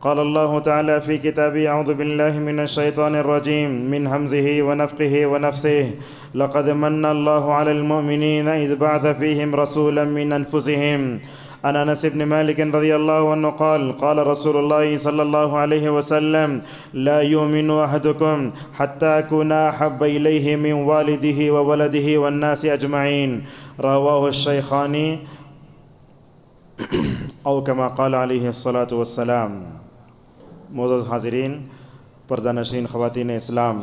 قال الله تعالى في كتابه: أعوذ بالله من الشيطان الرجيم من همزه ونفخه ونفسه لقد من الله على المؤمنين إذ بعث فيهم رسولا من أنفسهم. عن انس بن مالك رضي الله عنه قال: قال رسول الله صلى الله عليه وسلم: لا يؤمن احدكم حتى اكون احب اليه من والده وولده والناس اجمعين. رواه الشيخان او كما قال عليه الصلاة والسلام. معزز حاضرین، پردہ نشین خواتین اسلام،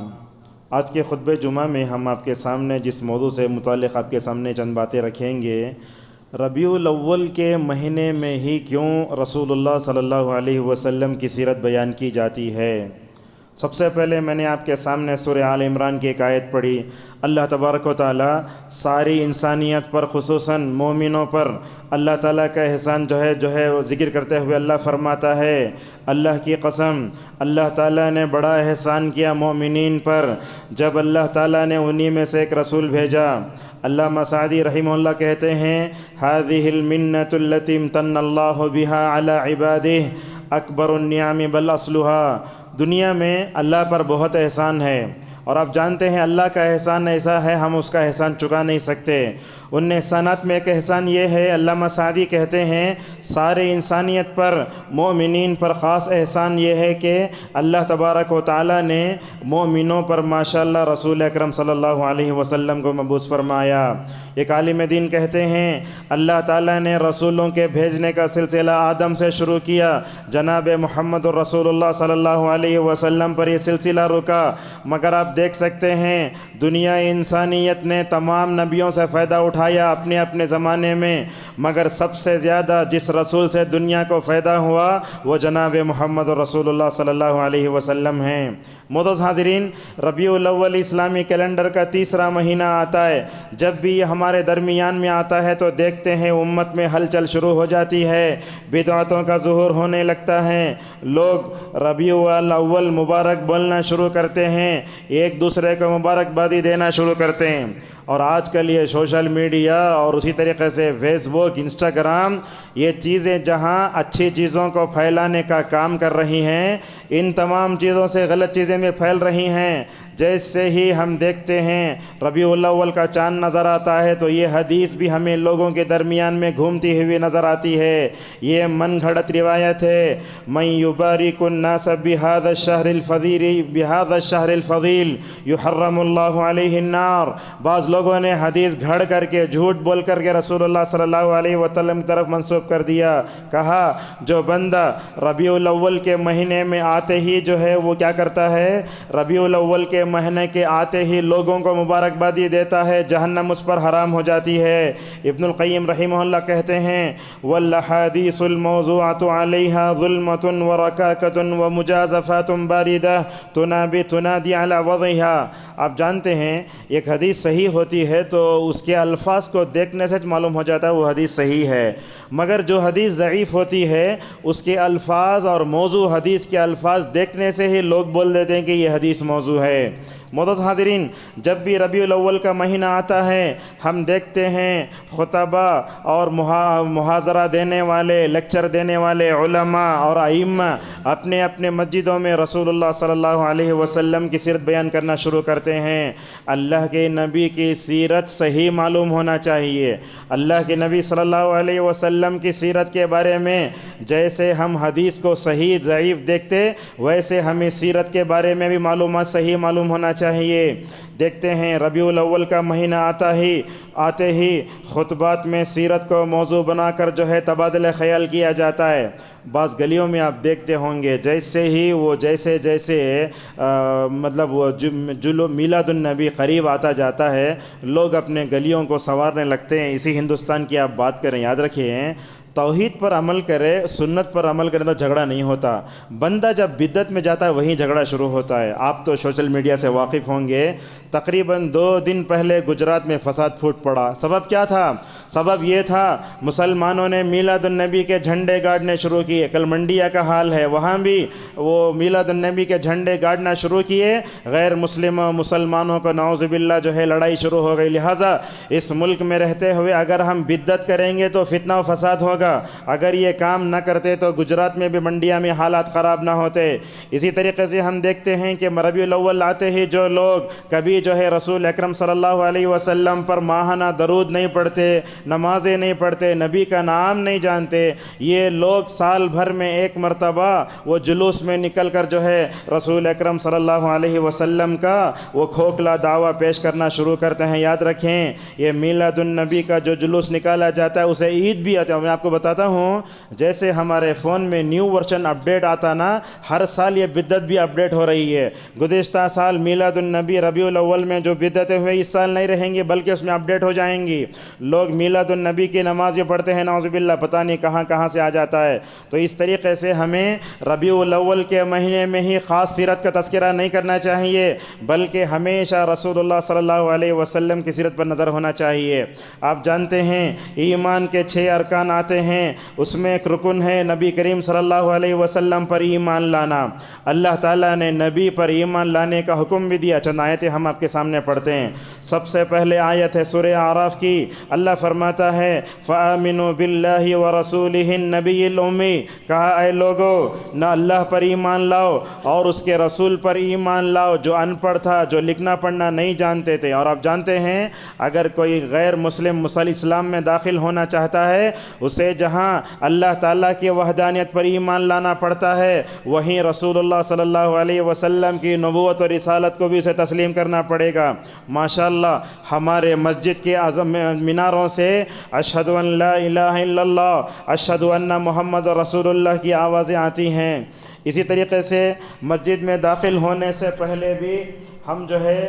آج کے خطبہ جمعہ میں ہم آپ کے سامنے جس موضوع سے متعلق آپ کے سامنے چند باتیں رکھیں گے، ربیع الاول کے مہینے میں ہی کیوں رسول اللہ صلی اللہ علیہ وسلم کی سیرت بیان کی جاتی ہے۔ سب سے پہلے میں نے آپ کے سامنے سورہ آل عمران کی ایک آیت پڑھی۔ اللہ تبارک و تعالیٰ ساری انسانیت پر، خصوصاً مومنوں پر اللہ تعالیٰ کا احسان جو ہے وہ ذکر کرتے ہوئے اللہ فرماتا ہے: اللہ کی قسم، اللہ تعالیٰ نے بڑا احسان کیا مومنین پر جب اللہ تعالیٰ نے انہی میں سے ایک رسول بھیجا۔ علامہ سعدی رحمہ اللہ کہتے ہیں: هذه المنة التي امتن اللہ بها على عباده اکبر النعم بل اصلها۔ دنیا میں اللہ پر بہت احسان ہے، اور آپ جانتے ہیں اللہ کا احسان ایسا ہے ہم اس کا احسان چکا نہیں سکتے۔ ان احسانات میں ایک احسان یہ ہے، علامہ سعدی کہتے ہیں، سارے انسانیت پر، مومنین پر خاص احسان یہ ہے کہ اللہ تبارک و تعالیٰ نے مومنوں پر ماشاءاللہ رسول اکرم صلی اللہ علیہ وسلم کو مبعوث فرمایا۔ ایک عالم دین کہتے ہیں، اللہ تعالیٰ نے رسولوں کے بھیجنے کا سلسلہ آدم سے شروع کیا، جناب محمد الرسول اللہ صلی اللہ علیہ وسلم پر یہ سلسلہ رکا، مگر آپ دیکھ سکتے ہیں دنیا انسانیت نے تمام نبیوں سے فائدہ اٹھایا اپنے اپنے زمانے میں، مگر سب سے زیادہ جس رسول سے دنیا کو فائدہ ہوا وہ جناب محمد رسول اللہ صلی اللہ علیہ وسلم ہیں۔ معزز حاضرین، ربیع الاول اسلامی کیلنڈر کا تیسرا مہینہ آتا ہے۔ جب بھی یہ ہمارے درمیان میں آتا ہے تو دیکھتے ہیں امت میں ہلچل شروع ہو جاتی ہے، بدعتوں کا ظہور ہونے لگتا ہے، لوگ ربیع الاول مبارک بولنا شروع کرتے ہیں، ایک دوسرے کو مبارکبادی دینا شروع کرتے ہیں۔ اور آج کل یہ سوشل میڈیا اور اسی طریقے سے فیس بک، انسٹاگرام، یہ چیزیں جہاں اچھی چیزوں کو پھیلانے کا کام کر رہی ہیں، ان تمام چیزوں سے غلط چیزیں بھی پھیل رہی ہیں۔ جیسے ہی ہم دیکھتے ہیں ربیع الاول کا چاند نظر آتا ہے تو یہ حدیث بھی ہمیں لوگوں کے درمیان میں گھومتی ہوئی نظر آتی ہے۔ یہ من گھڑت روایت ہے، من یبارک الناس بهذا الشہر الفضیل یحرم اللہ علیہ النار۔ بعض لوگوں نے حدیث گھڑ کر کے، جھوٹ بول کر کے رسول اللہ صلی اللہ علیہ وسلم کی طرف منسوب کر دیا، کہا جو بندہ ربیع الاول کے مہینے میں آتے ہی جو ہے وہ کیا کرتا ہے، ربیع الاول کے مہینے کے آتے ہی لوگوں کو مبارکبادی دیتا ہے، جہنم اس پر حرام ہو جاتی ہے۔ ابن القیم رحمہ اللہ کہتے ہیں: والاحادیث الموضوعۃ علیہا ظلمۃ ورکاکۃ ومجازفات باردہ تنادی علی وضعها۔ آپ جانتے ہیں ایک حدیث صحیح ہوتی ہے تو اس کے الفاظ کو دیکھنے سے معلوم ہو جاتا ہے وہ حدیث صحیح ہے، مگر جو حدیث ضعیف ہوتی ہے اس کے الفاظ اور موضوع حدیث کے الفاظ دیکھنے سے ہی لوگ بول دیتے ہیں کہ یہ حدیث موضوع ہے۔ معزز حاضرین، جب بھی ربیع الاول کا مہینہ آتا ہے ہم دیکھتے ہیں خطبہ اور محاضرہ دینے والے، لیکچر دینے والے علماء اور ائمہ اپنے اپنے مسجدوں میں رسول اللہ صلی اللہ علیہ وسلم کی سیرت بیان کرنا شروع کرتے ہیں۔ اللہ کے نبی کی سیرت صحیح معلوم ہونا چاہیے۔ اللہ کے نبی صلی اللہ علیہ وسلم کی سیرت کے بارے میں جیسے ہم حدیث کو صحیح ضعیف دیکھتے، ویسے ہمیں سیرت کے بارے میں بھی معلومات صحیح معلوم ہونا چاہیے۔ دیکھتے ہیں ربیع الاول کا مہینہ آتے ہی خطبات میں سیرت کو موضوع بنا کر جو ہے تبادلہ خیال کیا جاتا ہے۔ بعض گلیوں میں آپ دیکھتے ہوں گے جیسے ہی وہ جیسے مطلب وہ میلاد النبی قریب آتا جاتا ہے لوگ اپنے گلیوں کو سنوارنے لگتے ہیں۔ اسی ہندوستان کی آپ بات کریں، یاد رکھیے توحید پر عمل کرے، سنت پر عمل کرے تو جھگڑا نہیں ہوتا، بندہ جب بدعت میں جاتا ہے وہیں جھگڑا شروع ہوتا ہے۔ آپ تو سوشل میڈیا سے واقف ہوں گے، تقریباً 2 دن پہلے گجرات میں فساد پھوٹ پڑا۔ سبب کیا تھا؟ سبب یہ تھا مسلمانوں نے میلاد النبی کے جھنڈے گاڑنے شروع کیے۔ کل منڈیا کا حال ہے، وہاں بھی وہ میلاد النبی کے جھنڈے گاڑنا شروع کیے، غیر مسلمانوں کو نعوذ باللہ جو ہے لڑائی شروع ہو گئی۔ لہٰذا اس ملک میں رہتے ہوئے اگر ہم بدعت کریں گے تو فتنہ و فساد ہوگا، ہوگا۔ اگر یہ کام نہ کرتے تو گجرات میں بھی منڈیا میں حالات خراب نہ ہوتے۔ اسی طریقے سے ہم دیکھتے ہیں کہ ربیع الاول آتے ہی جو لوگ کبھی جو ہے رسول اکرم صلی اللہ علیہ وسلم پر ماہانہ درود نہیں پڑھتے، نمازیں نہیں پڑھتے، نبی کا نام نہیں جانتے، یہ لوگ سال بھر میں ایک مرتبہ وہ جلوس میں نکل کر جو ہے رسول اکرم صلی اللہ علیہ وسلم کا وہ کھوکھلا دعویٰ پیش کرنا شروع کرتے ہیں۔ یاد رکھیں، یہ میلاد النبی کا جو جلوس نکالا جاتا ہے اسے عید بھی آتا ہے۔ میں آپ کو بتاتا ہوں، جیسے ہمارے فون میں نیو ورژن اپڈیٹ آتا نا، ہر سال یہ بدعت بھی اپڈیٹ ہو رہی ہے۔ گزشتہ سال میلاد النبی ربیع الاول میں جو بدعتیں ہوئے اس سال نہیں رہیں گی، بلکہ اس میں اپڈیٹ ہو جائیں گی۔ لوگ میلاد النبی کی نماز یہ پڑھتے ہیں، نعوذ باللہ پتہ نہیں کہاں کہاں سے آ جاتا ہے۔ تو اس طریقے سے ہمیں ربیع الاول کے مہینے میں ہی خاص سیرت کا تذکرہ نہیں کرنا چاہیے، بلکہ ہمیشہ رسول اللہ صلی اللہ علیہ وسلم کی سیرت پر نظر ہونا چاہیے۔ آپ جانتے ہیں ایمان کے 6 ارکان آتے ہیں، اس میں ایک رکن ہے نبی کریم صلی اللہ علیہ وسلم پر ایمان لانا۔ اللہ تعالیٰ نے نبی پر ایمان لانے کا حکم بھی دیا۔ چند آیتیں ہم آپ کے سامنے پڑھتے ہیں۔ سب سے پہلے آیت ہے سورہ اعراف کی۔ اللہ فرماتا ہے فَآمِنُوا بِاللَّهِ وَرَسُولِهِ النَّبِيِّ الْأُمِّيِّ، کہا اے لوگو نہ اللہ پر ایمان لاؤ اور اس کے رسول پر ایمان لاؤ جو ان پڑھ تھا، جو لکھنا پڑھنا نہیں جانتے تھے۔ اور آپ جانتے ہیں اگر کوئی غیر مسلم اسلام میں داخل ہونا چاہتا ہے، اسے جہاں اللہ تعالیٰ کی وحدانیت پر ایمان لانا پڑتا ہے، وہیں رسول اللہ صلی اللہ علیہ وسلم کی نبوت اور رسالت کو بھی اسے تسلیم کرنا پڑے گا۔ ماشاءاللہ ہمارے مسجد کے اعظم میناروں سے اشہد ان لا الہ الا اللہ، اشہد ان محمد رسول اللہ کی آوازیں آتی ہیں۔ اسی طریقے سے مسجد میں داخل ہونے سے پہلے بھی ہم جو ہے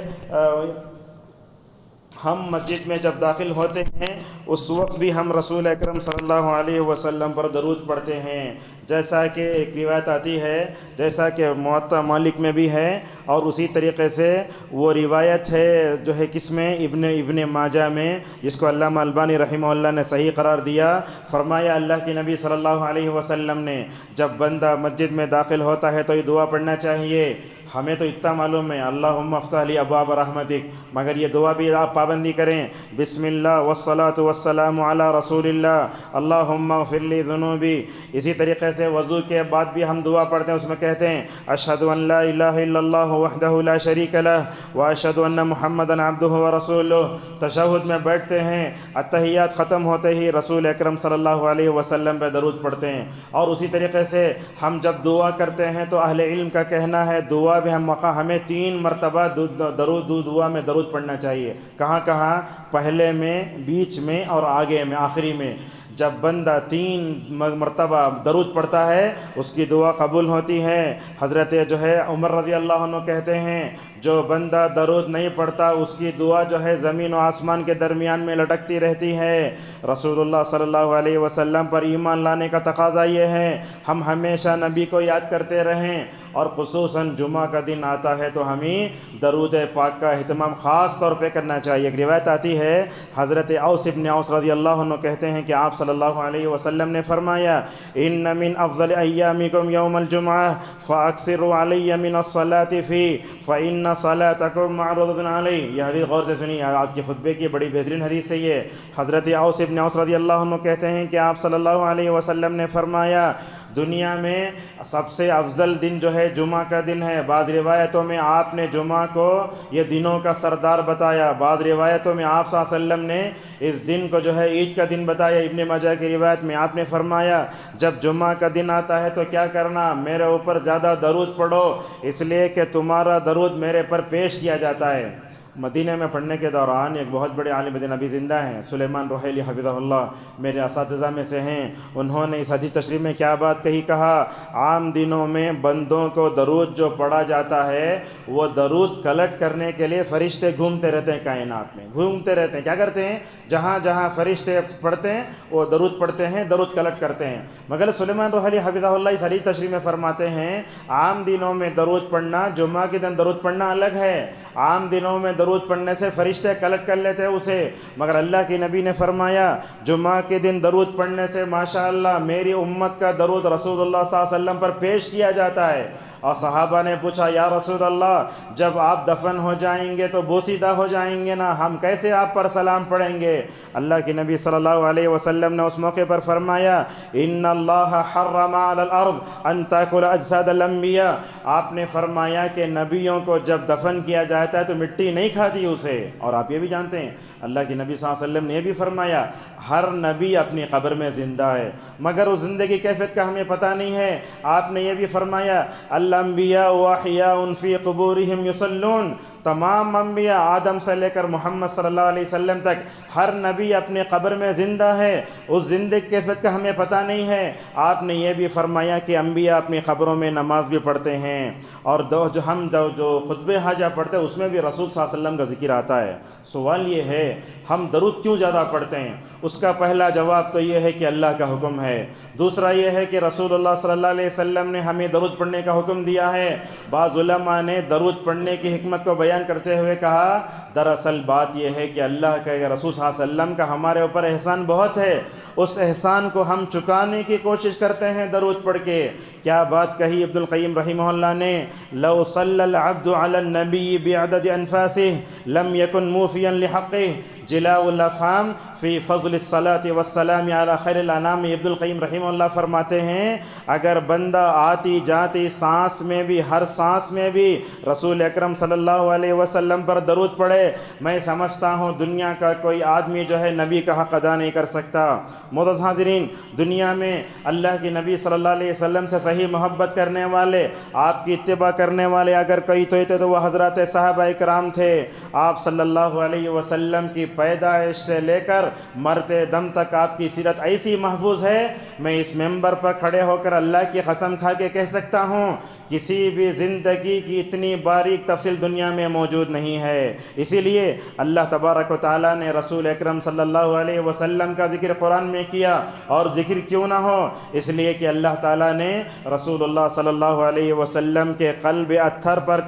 ہم مسجد میں جب داخل ہوتے ہیں اس وقت بھی ہم رسول اکرم صلی اللہ علیہ وسلم پر درود پڑھتے ہیں، جیسا کہ ایک روایت آتی ہے، جیسا کہ موطا مالک میں بھی ہے، اور اسی طریقے سے وہ روایت ہے جو ہے کس میں ابن ماجہ میں، جس کو علامہ البانی رحمہ اللہ نے صحیح قرار دیا۔ فرمایا اللہ کے نبی صلی اللہ علیہ وسلم نے جب بندہ مسجد میں داخل ہوتا ہے تو یہ دعا پڑھنا چاہیے۔ ہمیں تو اتنا معلوم ہے اللہم افتح لی ابواب رحمتک، مگر یہ دعا بھی آپ پابندی کریں، بسم اللہ والصلاة والسلام علی رسول اللہ اللہم اغفر لی ذنوبی۔ اسی طریقے سے وضو کے بعد بھی ہم دعا پڑھتے ہیں، اس میں کہتے ہیں اشہد ان لا الہ الا اللہ وحدہ لا شریک لہ واشہد ان محمدا عبدہ ورسولہ۔ تشہد میں بیٹھتے ہیں، اتحیات ختم ہوتے ہی رسول اکرم صلی اللہ علیہ وسلم پہ درود پڑھتے ہیں۔ اور اسی طریقے سے ہم جب دعا کرتے ہیں تو اہل علم کا کہنا ہے دعا بھی ہمیں 3 مرتبہ دعا میں درود پڑھنا چاہیے۔ کہاں کہاں؟ پہلے میں، بیچ میں اور آگے میں، آخری میں۔ جب بندہ 3 مرتبہ درود پڑھتا ہے اس کی دعا قبول ہوتی ہے۔ حضرت جو ہے عمر رضی اللہ عنہ کہتے ہیں جو بندہ درود نہیں پڑھتا اس کی دعا جو ہے زمین و آسمان کے درمیان میں لٹکتی رہتی ہے۔ رسول اللہ صلی اللہ علیہ وسلم پر ایمان لانے کا تقاضا یہ ہے ہم ہمیشہ نبی کو یاد کرتے رہیں، اور خصوصاً جمعہ کا دن آتا ہے تو ہمیں درود پاک کا اہتمام خاص طور پہ کرنا چاہیے۔ ایک روایت آتی ہے حضرت اوس ابن اوس رضی اللہ عنہ کہتے ہیں کہ آپ صلی اللہ علیہ وسلم نے فرمایا ان من افضل ایامکم یوم الجمعہ فاکثروا علی من الصلاة فی فإن صلاتکم معروضۃ علی۔ یہ حدیث غور سے سنیے، آج کے خطبے کی بڑی بہترین حدیث ہے یہ۔ حضرت اوس ابن اوس رضی اللہ عنہ کہتے ہیں کہ آپ صلی اللہ علیہ وسلم نے فرمایا دنیا میں سب سے افضل دن جو ہے جمعہ کا دن ہے۔ بعض روایتوں میں آپ نے جمعہ کو یہ دنوں کا سردار بتایا، بعض روایتوں میں آپ صلی اللہ علیہ وسلم نے اس دن کو جو ہے عید کا دن بتایا۔ ابن ماجہ کی روایت میں آپ نے فرمایا جب جمعہ کا دن آتا ہے تو کیا کرنا، میرے اوپر زیادہ درود پڑھو، اس لیے کہ تمہارا درود میرے پر پیش کیا جاتا ہے۔ مدینہ میں پڑھنے کے دوران ایک بہت بڑے عالم دین ابھی زندہ ہیں، سلیمان رحیلی حفظہ اللہ، میرے اساتذہ میں سے ہیں۔ انہوں نے اس حدیث تشریح میں کیا بات کہی، کہا عام دنوں میں بندوں کو درود جو پڑھا جاتا ہے وہ درود کلیکٹ کرنے کے لیے فرشتے گھومتے رہتے ہیں، کائنات میں گھومتے رہتے ہیں۔ کیا کرتے ہیں؟ جہاں جہاں فرشتے پڑھتے ہیں وہ درود پڑھتے ہیں، درود کلیکٹ کرتے ہیں۔ مگر سلیمان رحیلی حفظہ اللہ اس حدیث تشریح میں فرماتے ہیں عام دنوں میں درود پڑھنا، جمعہ کے دن درود پڑھنا الگ ہے۔ عام دنوں میں درود پڑھنے سے فرشتے کلیکٹ کر لیتے اسے، مگر اللہ کے نبی نے فرمایا جمعہ کے دن درود پڑھنے سے ماشاءاللہ میری امت کا درود رسول اللہ صلی اللہ علیہ وسلم پر پیش کیا جاتا ہے۔ اور صحابہ نے پوچھا یا رسول اللہ جب آپ دفن ہو جائیں گے تو بوسیدہ ہو جائیں گے نا، ہم کیسے آپ پر سلام پڑھیں گے؟ اللہ کے نبی صلی اللہ علیہ وسلم نے اس موقع پر فرمایا ان اللہ حرم علی الارض ان تاکل اجساد الانبیاء، آپ نے فرمایا کہ نبیوں کو جب دفن کیا جاتا ہے تو مٹی نہیں کھاتی اسے۔ اور آپ یہ بھی جانتے ہیں اللہ کے نبی صلی اللہ علیہ وسلم نے یہ بھی فرمایا ہر نبی اپنی قبر میں زندہ ہے، مگر اس زندگی کیفیت کا ہمیں پتہ نہیں ہے۔ آپ نے یہ بھی فرمایا الانبیاء احیاء فی قبورہم یصلون، تمام انبیاء آدم سے لے کر محمد صلی اللہ علیہ وسلم تک ہر نبی اپنے قبر میں زندہ ہے، اس زندگی کیفیت کا ہمیں پتہ نہیں ہے۔ آپ نے یہ بھی فرمایا کہ انبیاء اپنی قبروں میں نماز بھی پڑھتے ہیں، اور جو خطبہ حاجہ پڑھتے ہیں اس میں بھی رسول صلی اللہ علیہ وسلم کا ذکر آتا ہے۔ سوال یہ ہے ہم درود کیوں زیادہ پڑھتے ہیں؟ اس کا پہلا جواب تو یہ ہے کہ اللہ کا حکم ہے، دوسرا یہ ہے کہ رسول اللہ صلی اللہ علیہ وسلم نے ہمیں درود پڑھنے کا حکم دیا ہے۔ بعض علماء نے درود پڑھنے کی حکمت کو بیان کرتے ہوئے کہا دراصل بات یہ ہے کہ اللہ کے رسول صلی اللہ علیہ وسلم کا ہمارے اوپر احسان بہت ہے، اس احسان کو ہم چکانے کی کوشش کرتے ہیں درود پڑھ کے۔ کیا بات کہی ابن القیم رحمہ اللہ نے، لو صلی العبد علی النبی بعدد انفاسہ لم یکن موفیا لحقہ، جلاء الافہام فی فضل الصلاۃ والسلام علی خیر الانام۔ ابن القیم رحمہ اللہ فرماتے ہیں اگر بندہ آتی جاتی سانس میں بھی، ہر سانس میں بھی رسول اکرم صلی اللہ علیہ وسلم پر درود پڑھے، میں سمجھتا ہوں دنیا کا کوئی آدمی جو ہے نبی کا حق ادا نہیں کر سکتا۔ معزز حاضرین، دنیا میں اللہ کے نبی صلی اللہ علیہ وسلم سے صحیح محبت کرنے والے، آپ کی اتباع کرنے والے اگر کوئی تو وہ حضرات صحابہ اکرام تھے۔ آپ صلی اللہ علیہ وسلم کی پیدائش سے لے کر مرتے دم تک آپ کی سیرت ایسی محفوظ ہے، میں اس ممبر پر کھڑے ہو کر اللہ کی قسم کھا کے کہہ سکتا ہوں کسی بھی زندگی کی اتنی باریک تفصیل دنیا میں موجود نہیں ہے۔ اسی لیے اللہ تبارک و تعالیٰ نے رسول اکرم صلی اللہ علیہ وسلم کا ذکر قرآن میں کیا، اور ذکر کیوں نہ ہو، اس لیے کہ اللہ تعالیٰ نے رسول اللہ صلی اللہ علیہ وسلم کے قلب اطہر پر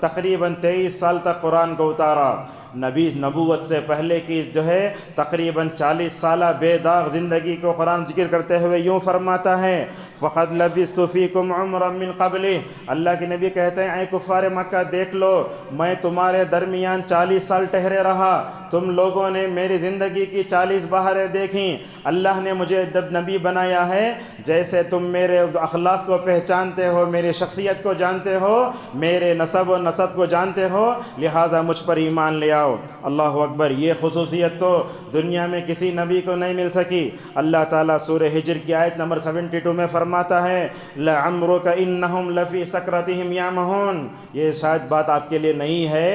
تقریباً 23 سال تک قرآن کو اتارا۔ نبوت سے پہلے کی جو ہے تقریباً 40 سالہ بے داغ زندگی کو قرآن ذکر کرتے ہوئے یوں فرماتا ہے فَقَدْ لَبِثْتُ فِيكُمْ عُمْرًا مِّن قَبْلِهِ، اللہ کے نبی کہتے ہیں اے کفار مکہ دیکھ لو میں تمہارے درمیان 40 سال ٹھہرے رہا، تم لوگوں نے میری زندگی کی 40 بہاریں دیکھیں، اللہ نے مجھے جب نبی بنایا ہے جیسے تم میرے اخلاق کو پہچانتے ہو، میری شخصیت کو جانتے ہو، میرے نسب و نسب کو جانتے ہو، لہٰذا مجھ پر ایمان لے آؤ۔ اللہ اکبر، یہ خصوصیت تو دنیا میں کسی نبی کو نہیں مل سکی۔ اللہ تعالیٰ سورہ ہجر کی آیت نمبر 72 میں فرماتا ہے لَعَمْرُكَ إِنَّهُمْ لَفِي سَكْرَتِهِمْ يَعْمَهُونَ، یہ شاید بات آپ کے لیے نہیں ہے،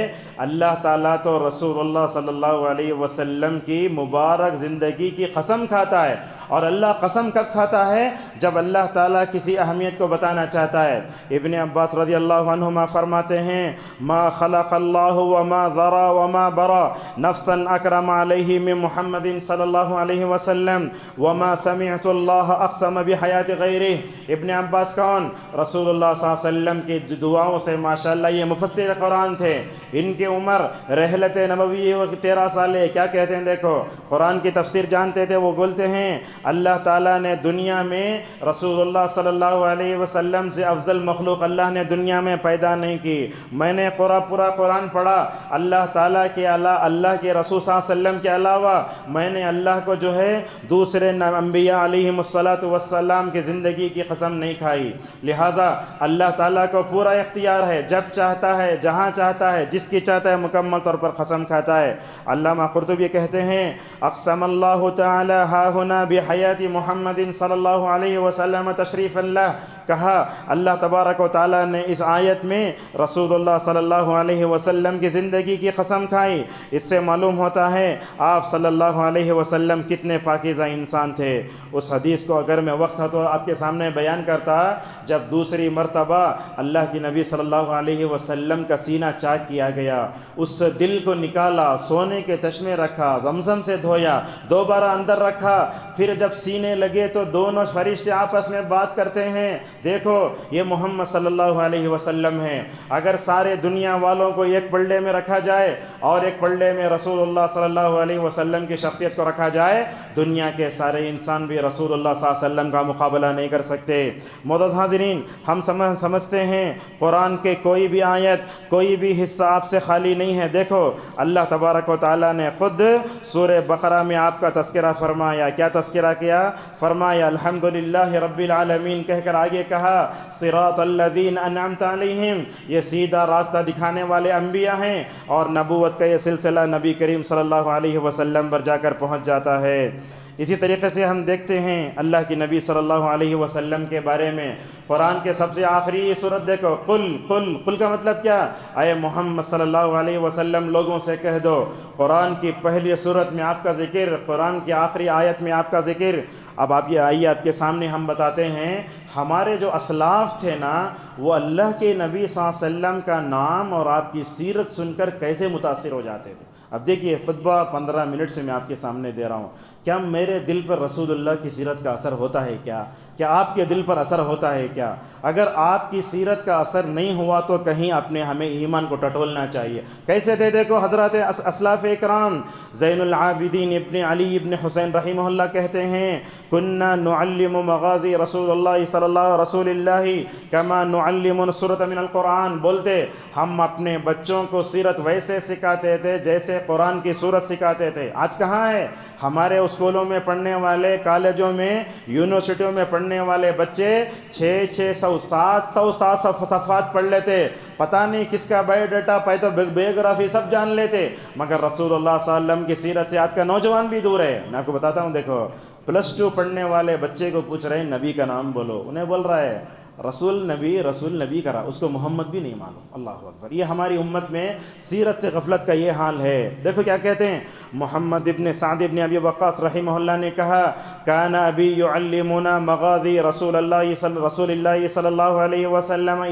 اللہ تعالیٰ تو رسول اللہ صلی اللہ علیہ وسلم کی مبارک زندگی کی قسم کھاتا ہے، اور اللہ قسم کب کھاتا ہے؟ جب اللہ تعالیٰ کسی اہمیت کو بتانا چاہتا ہے۔ ابن عباس رضی اللہ عنہما فرماتے ہیں ما خلق اللہ وما ذرا وما برا نفسا اکرم علیہ من محمد صلی اللہ علیہ وسلم وما سمعت اللہ اقسم بحیات غیرہ۔ ابن عباس کون؟ رسول اللہ صلی اللہ علیہ وسلم کی دعاؤں سے ماشاءاللہ یہ مفسر قرآن تھے، ان کی عمر رحلت نبوی 13 سال ہے۔ کیا کہتے ہیں دیکھو، قرآن کی تفسیر جانتے تھے، وہ بولتے ہیں اللہ تعالیٰ نے دنیا میں رسول اللہ صلی اللہ علیہ وسلم سے افضل مخلوق اللہ نے دنیا میں پیدا نہیں کی۔ میں نے پورا قرآن پڑھا، اللہ تعالیٰ کے اللہ کے رسول صلی اللہ علیہ وسلم کے علاوہ میں نے اللہ کو جو ہے دوسرے انبیاء علیہم الصلاۃ والسلام کی زندگی کی قسم نہیں کھائی۔ لہٰذا اللہ تعالیٰ کو پورا اختیار ہے، جب چاہتا ہے، جہاں چاہتا ہے، جس کی چاہتا ہے مکمل طور پر قسم کھاتا ہے۔ علامہ قرطبی کہتے ہیں اقسم اللہ تعالیٰ ہا ہنا بحیات محمد صلی اللہ علیہ وسلم تشریف اللہ، کہا اللہ تبارک و تعالیٰ نے اس آیت میں رسول اللہ صلی اللہ علیہ وسلم کی زندگی کی قسم کھائی۔ اس سے معلوم ہوتا ہے آپ صلی اللہ علیہ وسلم کتنے پاکیزہ انسان تھے۔ اس حدیث کو اگر میں وقت تھا تو آپ کے سامنے بیان کرتا، جب دوسری مرتبہ اللہ کی نبی صلی اللہ علیہ وسلم کا سینہ چاک کیا گیا، اس دل کو نکالا، سونے کے تشمے رکھا، زمزم سے دھویا، دوبارہ اندر رکھا، پھر جب سینے لگے تو دونوں فرشتے آپس میں بات کرتے ہیں، دیکھو یہ محمد صلی اللہ علیہ وسلم ہیں، اگر سارے دنیا والوں کو ایک پلڑے میں رکھا جائے اور ایک پلڑے میں رسول اللہ صلی اللہ علیہ وسلم کی شخصیت کو رکھا جائے، دنیا کے سارے انسان بھی رسول اللہ صلی اللہ علیہ وسلم کا مقابلہ نہیں کر سکتے۔ معزز حاضرین، ہم سمجھتے ہیں قرآن کے کوئی بھی آیت، کوئی بھی حصہ آپ سے خالی نہیں ہے۔ دیکھو اللہ تبارک و تعالیٰ نے خود سورہ بقرہ میں آپ کا تذکرہ فرمایا، کیا تذکرہ کیا؟ فرمایا الحمدللہ رب العالمین کہہ کر آگے کہا صراط الذین انعمت علیہم، یہ سیدھا راستہ دکھانے والے انبیاء ہیں، اور نبوت کا یہ سلسلہ نبی کریم صلی اللہ علیہ وسلم پر جا کر پہنچ جاتا ہے۔ اسی طریقے سے ہم دیکھتے ہیں اللہ کی نبی صلی اللہ علیہ وسلم کے بارے میں قرآن کے سب سے آخری صورت دیکھو، قل کا مطلب کیا؟ اے محمد صلی اللہ علیہ وسلم لوگوں سے کہہ دو۔ قرآن کی پہلی صورت میں آپ کا ذکر، قرآن کی آخری آیت میں آپ کا ذکر۔ اب آپ یہ آئیے، آپ کے سامنے ہم بتاتے ہیں ہمارے جو اسلاف تھے نا، وہ اللہ کے نبی صلی اللہ علیہ وسلم کا نام اور آپ کی سیرت سن کر کیسے متاثر ہو جاتے تھے۔ اب دیکھیے خطبہ 15 منٹ سے میں آپ کے سامنے دے رہا ہوں، کیا میرے دل پر رسول اللہ کی سیرت کا اثر ہوتا ہے کیا آپ کے دل پر اثر ہوتا ہے کیا؟ اگر آپ کی سیرت کا اثر نہیں ہوا تو کہیں اپنے ہمیں ایمان کو ٹٹولنا چاہیے۔ کیسے تھے دیکھو حضرات اسلاف اکرام، زین العابدین ابن علی ابن حسین رحمہ اللہ کہتے ہیں کننا نعلم مغازی رسول اللہ کما نعلم سورۃ من القرآن، بولتے ہم اپنے بچوں کو سیرت ویسے سکھاتے تھے جیسے قرآن کی سورت سکھاتے تھے۔ آج کہاں ہے؟ ہمارے اسکولوں میں پڑھنے والے، کالجوں میں، یونیورسٹیوں میں پڑھنے والے بچے 600 700 صفحات پڑھ لیتے، پتہ نہیں کس کا بایو ڈیٹا بایوگرافی سب جان لیتے، مگر رسول اللہ صلی اللہ علیہ وسلم کی سیرت سے آج کا نوجوان بھی دور ہے۔ میں آپ کو بتاتا ہوں، دیکھو +2 پڑھنے والے بچے کو پوچھ رہے ہیں نبی کا نام بولو، انہیں بول رہا ہے رسول نبی کرا، اس کو محمد بھی نہیں معلوم۔ اللہ اکبر! یہ ہماری امت میں سیرت سے غفلت کا یہ حال ہے۔ دیکھو کیا کہتے ہیں، محمد ابن سعد ابن ابی وقاص رحمہ اللہ نے کہا کان ابی یعلمنا مغازی رسول اللہ صلی اللہ علیہ وسلم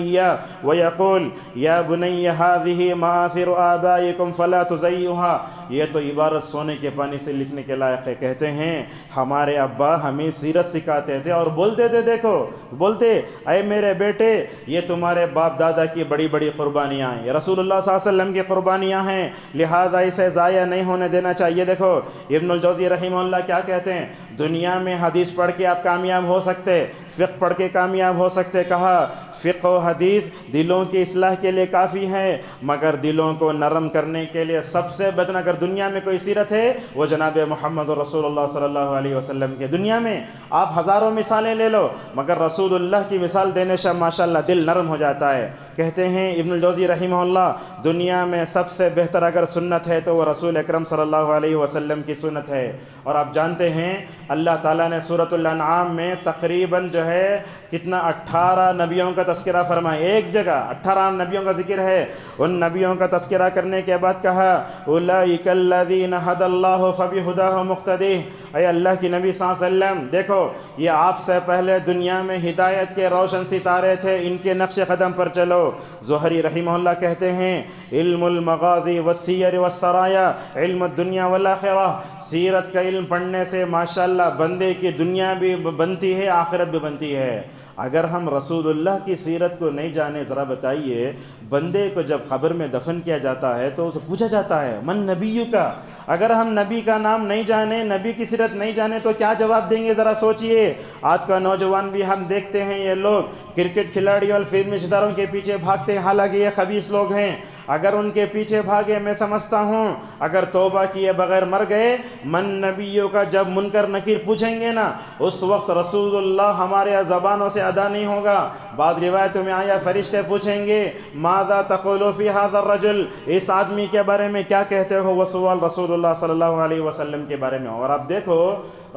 ویقول یا بنی هذه مآثر آبائکم فلا تضیعوها۔ یہ تو عبارت سونے کے پانی سے لکھنے کے لائق ہے۔ کہتے ہیں ہمارے ابا ہمیں سیرت سکھاتے تھے اور بولتے تھے، دیکھو بولتے اے میرے بیٹے یہ تمہارے باپ دادا کی بڑی بڑی قربانیاں ہیں، یہ رسول اللہ صلی اللہ علیہ وسلم کی قربانیاں ہیں، لہذا اسے ضائع نہیں ہونے دینا چاہیے۔ دیکھو ابن الجوزی رحمہ اللہ کیا کہتے ہیں، دنیا میں حدیث پڑھ کے آپ کامیاب ہو سکتے، فقہ پڑھ کے کامیاب ہو سکتے، کہا فقہ و حدیث دلوں کی اصلاح کے لیے کافی ہے، مگر دلوں کو نرم کرنے کے لیے سب سے بہتر اگر دنیا میں کوئی سیرت ہے وہ جناب محمد رسول اللہ صلی اللہ علیہ وسلم کے۔ دنیا میں آپ ہزاروں مثالیں لے لو، مگر رسول اللہ کی مثال دینے سے ماشاءاللہ دل نرم ہو جاتا ہے۔ کہتے ہیں ابن الجوزی رحمہ اللہ دنیا میں سب سے بہتر اگر سنت ہے تو وہ رسول اکرم صلی اللہ علیہ وسلم کی سنت ہے۔ اور آپ جانتے ہیں اللہ تعالیٰ نے سورۃ الانعام میں تقریباً جو ہے کتنا 18 نبیوں کا تذکرہ فرمایا، ایک جگہ 18 نبیوں کا ذکر ہے۔ ان نبیوں کا تذکرہ کرنے کے بعد کہا اولئک الذین ھدی اللہ فبہداہ مقتدی۔ اے اللہ کی نبی صلی اللہ علیہ وسلم دیکھو یہ آپ سے پہلے دنیا میں ہدایت کے روشن ستارے تھے، ان کے نقش قدم پر چلو۔ زہری رحمہ اللہ کہتے ہیں علم المغازی والسیر والسرایا علم الدنیا والآخرہ، سیرت کا علم پڑھنے سے ماشاءاللہ بندے کی دنیا بھی بنتی ہے، آخرت بھی بنتی ہے۔ اگر ہم رسول اللہ کی سیرت کو نہیں جانے، ذرا بتائیے بندے کو جب قبر میں دفن کیا جاتا ہے تو اسے پوچھا جاتا ہے من نبی کا، اگر ہم نبی کا نام نہیں جانے، نبی کی سیرت نہیں جانے تو کیا جواب دیں گے؟ ذرا سوچئے۔ آج کا نوجوان بھی ہم دیکھتے ہیں یہ لوگ کرکٹ کھلاڑی اور فلمی ستاروں کے پیچھے بھاگتے ہیں، حالانکہ یہ خبیث لوگ ہیں۔ اگر ان کے پیچھے بھاگے، میں سمجھتا ہوں اگر توبہ کیے بغیر مر گئے، من نبیوں کا جب منکر نکیر پوچھیں گے نا، اس وقت رسول اللہ ہمارے زبانوں سے ادا نہیں ہوگا۔ بعض روایتوں میں آیا فرشتے پوچھیں گے ماذا تقول فی ھذا الرجل، اس آدمی کے بارے میں کیا کہتے ہو؟ وہ سوال رسول اللہ صلی اللہ علیہ وسلم کے بارے میں۔ اور آپ دیکھو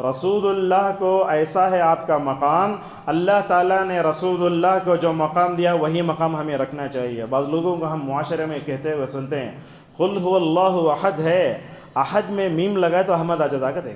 رسول اللہ کو ایسا ہے آپ کا مقام، اللہ تعالیٰ نے رسول اللہ کو جو مقام دیا وہی مقام ہمیں رکھنا چاہیے۔ بعض لوگوں کو ہم معاشرے میں کہتے ہوئے سنتے ہیں قل هو اللہ احد ہے، احد میں میم لگائے تو احمد آجزاکت ہے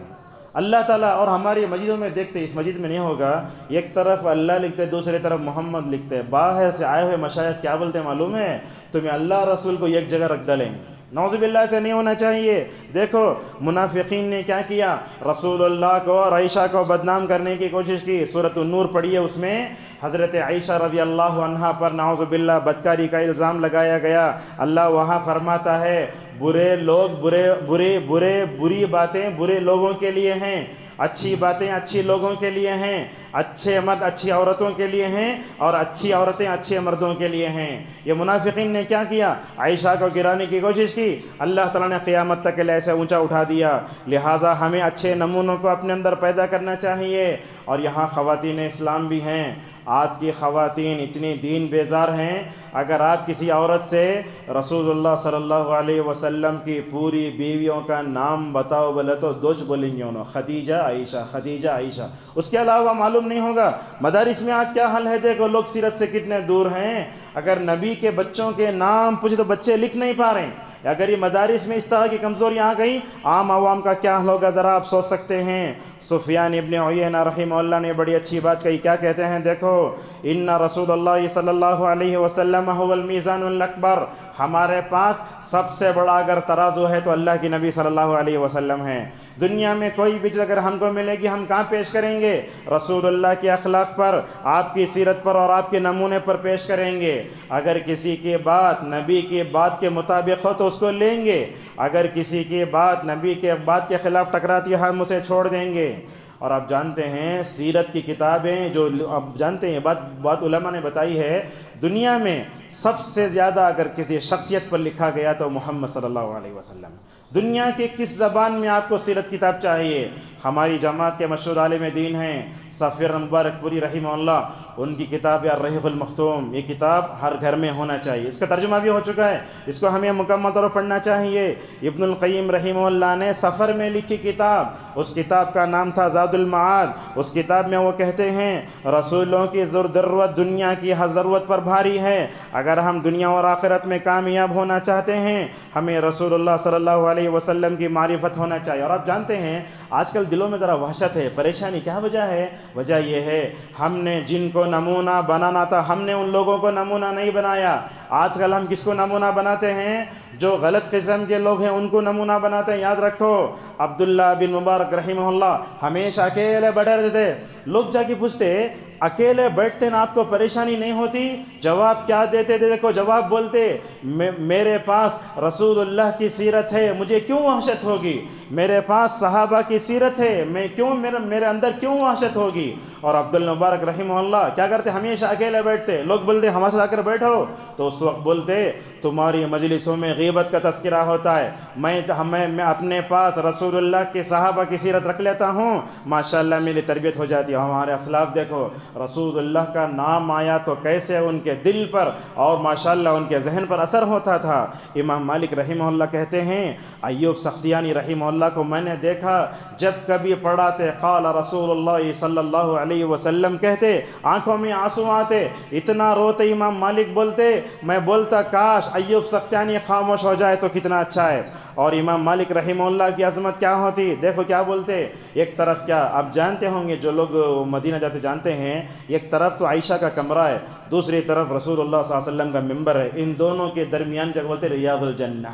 اللہ تعالیٰ۔ اور ہماری مسجدوں میں دیکھتے، اس مسجد میں نہیں ہوگا، ایک طرف اللہ لکھتے دوسری طرف محمد لکھتے، باہر سے آئے ہوئے مشائخ کیا بولتے معلوم ہے؟ تمہیں اللہ رسول کو ایک جگہ رکھ ڈالیں، نعوذ باللہ سے نہیں ہونا چاہیے۔ دیکھو منافقین نے کیا کیا، رسول اللہ کو اور عائشہ کو بدنام کرنے کی کوشش کی۔ سورۃ النور پڑھیے، اس میں حضرت عائشہ رضی اللہ عنہا پر نعوذ باللہ بدکاری کا الزام لگایا گیا۔ اللہ وہاں فرماتا ہے برے لوگ بری باتیں برے لوگوں کے لیے ہیں، اچھی باتیں اچھی لوگوں کے لیے ہیں، اچھے مرد اچھی عورتوں کے لیے ہیں، اور اچھی عورتیں اچھے مردوں کے لیے ہیں۔ یہ منافقین نے کیا کیا، عائشہ کو گرانے کی کوشش کی۔ اللہ تعالیٰ نے قیامت تک کے لیے ایسے اونچا اٹھا دیا۔ لہٰذا ہمیں اچھے نمونوں کو اپنے اندر پیدا کرنا چاہیے۔ اور یہاں خواتین اسلام بھی ہیں۔ آج کی خواتین اتنی دین بیزار ہیں، اگر آپ کسی عورت سے رسول اللہ صلی اللہ علیہ وسلم کی پوری بیویوں کا نام بتاؤ بولے تو دوچ بولیں گے انہوں، خدیجہ عائشہ خدیجہ عائشہ، اس کے علاوہ معلوم نہیں ہوگا۔ مدارس میں آج کیا حال ہے، دیکھو لوگ سیرت سے کتنے دور ہیں۔ اگر نبی کے بچوں کے نام پوچھے تو بچے لکھ نہیں پا رہے ہیں۔ اگر یہ مدارس میں اس طرح کی کمزوریاں آ گئیں، عام عوام کا کیا ہوگا ذرا آپ سوچ سکتے ہیں۔ سفیان ابن عیینہ رحمہ اللہ نے بڑی اچھی بات کہی، کیا کہتے ہیں، دیکھو ان رسول اللہ صلی اللہ علیہ وسلم هو المیزان الاکبر، ہمارے پاس سب سے بڑا اگر ترازو ہے تو اللہ کی نبی صلی اللہ علیہ وسلم ہیں۔ دنیا میں کوئی بھی چیز اگر ہم کو ملے گی ہم کہاں پیش کریں گے، رسول اللہ کے اخلاق پر، آپ کی سیرت پر اور آپ کے نمونے پر پیش کریں گے۔ اگر کسی کی بات نبی کی بات کے مطابق ہو تو اس کو لیں گے، اگر کسی کی بات نبی کے بات کے خلاف ٹکراتی ہے ہم اسے چھوڑ دیں گے۔ اور آپ جانتے ہیں سیرت کی کتابیں جو آپ جانتے ہیں بات علماء نے بتائی ہے، دنیا میں سب سے زیادہ اگر کسی شخصیت پر لکھا گیا تو محمد صلی اللہ علیہ وسلم۔ دنیا کے کس زبان میں آپ کو سیرت کتاب چاہیے؟ ہماری جماعت کے مشہور عالم دین ہیں سفیر مبارک پوری رحمہ اللہ، ان کی کتاب الرحیق المختوم، یہ کتاب ہر گھر میں ہونا چاہیے۔ اس کا ترجمہ بھی ہو چکا ہے، اس کو ہمیں مکمل طور پر پڑھنا چاہیے۔ ابن القیم رحمہ اللہ نے سفر میں لکھی کتاب، اس کتاب کا نام تھا زاد المعاد۔ اس کتاب میں وہ کہتے ہیں رسولوں کی ضرورت دنیا کی ہر ضرورت پر بھاری ہے، اگر ہم دنیا اور آخرت میں کامیاب ہونا چاہتے ہیں ہمیں رسول اللہ صلی اللہ علیہ وسلم کی معرفت ہونا چاہیے۔ اور آپ جانتے ہیں آج کل دلوں میں ذرا وحشت ہے، پریشانی، کیا وجہ ہے؟ وجہ یہ ہے ہم نے جن کو نمونہ بنانا تھا ہم نے ان لوگوں کو نمونہ نہیں بنایا۔ آج کل ہم کس کو نمونہ بناتے ہیں؟ جو غلط قسم کے لوگ ہیں ان کو نمونہ بناتے ہیں۔ یاد رکھو عبداللہ بن مبارک رحمہ اللہ ہمیشہ اکیلے بیٹھے رہتے تھے، لوگ جا کے پوچھتے اکیلے بیٹھتے نا آپ کو پریشانی نہیں ہوتی؟ جواب کیا دیتے تھے؟ دیکھو جواب بولتے میرے پاس رسول اللہ کی سیرت ہے، مجھے کیوں وحشت ہوگی؟ میرے پاس صحابہ کی سیرت ہے، میرے اندر کیوں وحشت ہوگی؟ اور عبداللہ مبارک رحمہ اللہ کیا کرتے؟ ہمیشہ اکیلے بیٹھتے، لوگ بولتے ہمارے ساتھ آ کر بیٹھو تو اس وقت بولتے تمہاری مجلسوں میں غیبت کا تذکرہ ہوتا ہے، میں اپنے پاس رسول اللہ کے صحابہ کی سیرت رکھ لیتا ہوں، ماشاءاللہ میری تربیت ہو جاتی ہے۔ ہمارے اسلاف دیکھو رسول اللہ کا نام آیا تو کیسے ان کے دل پر اور ماشاءاللہ ان کے ذہن پر اثر ہوتا تھا۔ امام مالک رحمہ اللہ کہتے ہیں ایوب سختیانی رحمہ اللہ کو میں نے دیکھا جب کبھی پڑھاتے قال رسول اللہ صلی اللہ علیہ وسلم کہتے آنکھوں میں آنسو آتے، اتنا روتے امام مالک بولتے، میں بولتا کاش ایوب سختیانی خاموش ہو جائے تو کتنا اچھا ہے۔ اور امام مالک رحمہ اللہ کی عظمت کیا ہوتی، دیکھو کیا بولتے، ایک طرف کیا آپ جانتے ہوں گے جو لوگ مدینہ جاتے جانتے ہیں، ایک طرف تو عائشہ کا کمرہ ہے، دوسری طرف رسول اللہ صلی اللہ علیہ وسلم کا ممبر ہے، ان دونوں کے درمیان جگہ بولتے ریاض الجنہ۔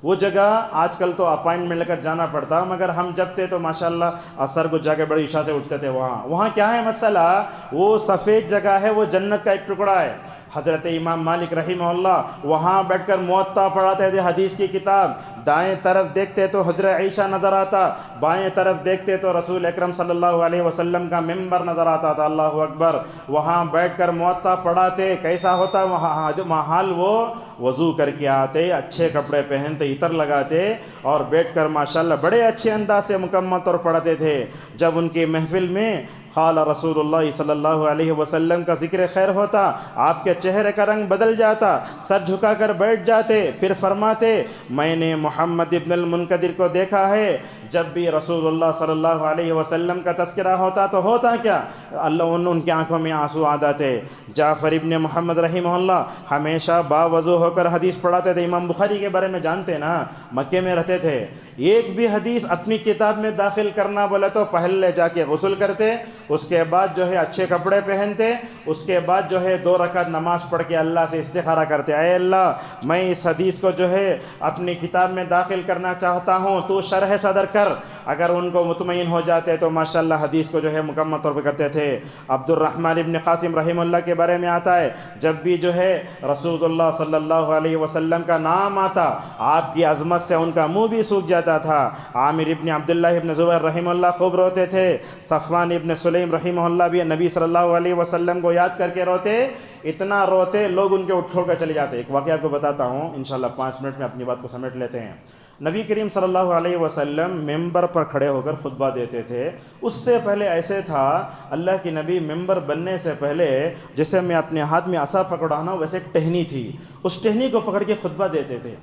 وہ جگہ آج کل تو اپائنٹمنٹ لے کر جانا پڑتا، مگر ہم جب تھے تو ماشاءاللہ عصر کو جا کے بڑی عشاء سے اٹھتے تھے۔ وہاں کیا ہے مسئلہ، وہ سفید جگہ ہے، وہ جنت کا ایک ٹکڑا ہے۔ حضرت امام مالک رحمہ اللہ وہاں بیٹھ کر موطا پڑھاتے تھے، حدیث کی کتاب، دائیں طرف دیکھتے تو حجرہ عائشہ نظر آتا، بائیں طرف دیکھتے تو رسول اکرم صلی اللہ علیہ وسلم کا ممبر نظر آتا تھا۔ اللہ اکبر، وہاں بیٹھ کر موطا پڑھاتے، کیسا ہوتا وہاں حال، وہ وضو کر کے آتے، اچھے کپڑے پہنتے، عطر لگاتے اور بیٹھ کر ماشاءاللہ بڑے اچھے انداز سے مکمل طور پڑھاتے تھے۔ جب ان کی محفل میں قال رسول اللہ صلی اللہ علیہ وسلم کا ذکر خیر ہوتا، آپ کے چہرے کا رنگ بدل جاتا، سر جھکا کر بیٹھ جاتے، پھر فرماتے میں نے محمد ابن المنکدر کو دیکھا ہے جب بھی رسول اللہ صلی اللہ علیہ وسلم کا تذکرہ ہوتا تو ہوتا کیا؟ ان کی آنکھوں میں آنسو آ جاتے۔ جعفر ابن محمد رحمہ اللہ ہمیشہ باوضو ہو کر حدیث پڑھاتے تھے۔ امام بخاری کے بارے میں جانتے نا، مکے میں رہتے تھے، ایک بھی حدیث اپنی کتاب میں داخل کرنا بولے تو پہلے جا کے غسل کرتے، اس کے بعد جو ہے اچھے کپڑے پہنتے، اس کے بعد جو ہے 2 رکعت نماز پڑھ کے اللہ سے استخارہ کرتے، اے اللہ میں اس حدیث کو جو ہے اپنی کتاب میں داخل کرنا چاہتا ہوں، تو شرح صدر کر۔ اگر ان کو مطمئن ہو جاتے تو ماشاءاللہ حدیث کو جو ہے مکمل طور پہ کرتے تھے۔ عبد الرحمن ابن قاسم رحمہ اللہ کے بارے میں آتا ہے جب بھی جو ہے رسول اللہ صلی اللہ علیہ وسلم کا نام آتا آپ کی عظمت سے ان کا منہ بھی سوکھ جاتا تھا۔ عامر ابن عبداللہ ابن زبیر رحمہ اللہ خوب روتے تھے۔ صفوان ابن سلیم رحمہ اللہ بھی نبی صلی اللہ علیہ وسلم کو یاد کر کے روتے، اتنا روتے لوگ ان کے اٹھ کھڑ کر چلے جاتے۔ ایک واقعہ آپ کو بتاتا ہوں، انشاءاللہ 5 منٹ میں اپنی بات کو سمیٹ لیتے ہیں۔ نبی کریم صلی اللہ علیہ وسلم ممبر پر کھڑے ہو کر خطبہ دیتے تھے۔ اس سے پہلے ایسے تھا، اللہ کی نبی ممبر بننے سے پہلے جیسے میں اپنے ہاتھ میں عصا پکڑانا ویسے ٹہنی تھی، اس ٹہنی کو پکڑ کے خطبہ دیتے تھے۔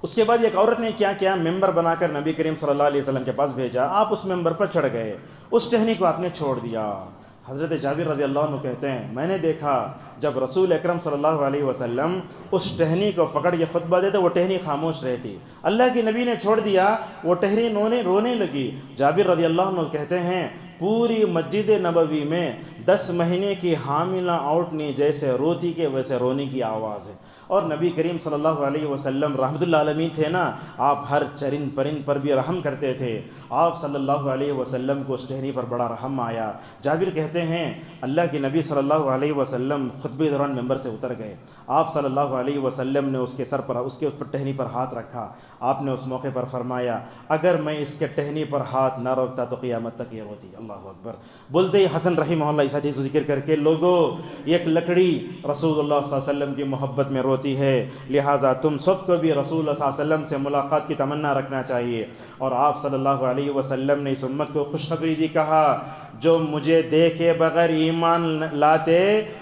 اس کے بعد ایک عورت نے کیا کیا، ممبر بنا کر نبی کریم صلی اللہ علیہ وسلم کے پاس بھیجا، آپ اس ممبر پر چڑھ گئے، اس ٹہنی کو آپ نے چھوڑ دیا۔ حضرت جابر رضی اللہ عنہ کہتے ہیں میں نے دیکھا جب رسول اکرم صلی اللہ علیہ وسلم اس ٹہنی کو پکڑ کے خطبہ دیتے وہ ٹہنی خاموش رہتی، اللہ کے نبی نے چھوڑ دیا، وہ ٹہنی رونے لگی۔ جابر رضی اللہ عنہ کہتے ہیں پوری مسجد نبوی میں 10 مہینے کی حاملہ عورتنی جیسے روتی کے ویسے رونے کی آواز ہے۔ اور نبی کریم صلی اللہ علیہ وسلم رحمۃ اللہ عالمین تھے نا، آپ ہر چرند پرند پر بھی رحم کرتے تھے۔ آپ صلی اللہ علیہ وسلم کو اس ٹہنی پر بڑا رحم آیا۔ جابر کہتے ہیں اللہ کے نبی صلی اللہ علیہ وسلم خطبے دوران ممبر سے اتر گئے، آپ صلی اللہ علیہ وسلم نے اس کے سر پر اس پر ٹہنی پر ہاتھ رکھا۔ آپ نے اس موقع پر فرمایا اگر میں اس کے ٹہنی پر ہاتھ نہ روکتا تو قیامت تک یہ روتی۔ اللہ اکبر۔ بولتے ہی حسن رحمہ اللہ اس حدیث کو ذکر کر کے لوگوں ایک لکڑی رسول اللہ صلی اللہ علیہ وسلم کی محبت میں روتی ہے، لہٰذا تم سب کو بھی رسول اللہ صلی اللہ علیہ وسلم سے ملاقات کی تمنا رکھنا چاہیے۔ اور آپ صلی اللہ علیہ وسلم نے اس امت کو خوشخبری دی، کہا جو مجھے دیکھے بغیر ایمان لاتے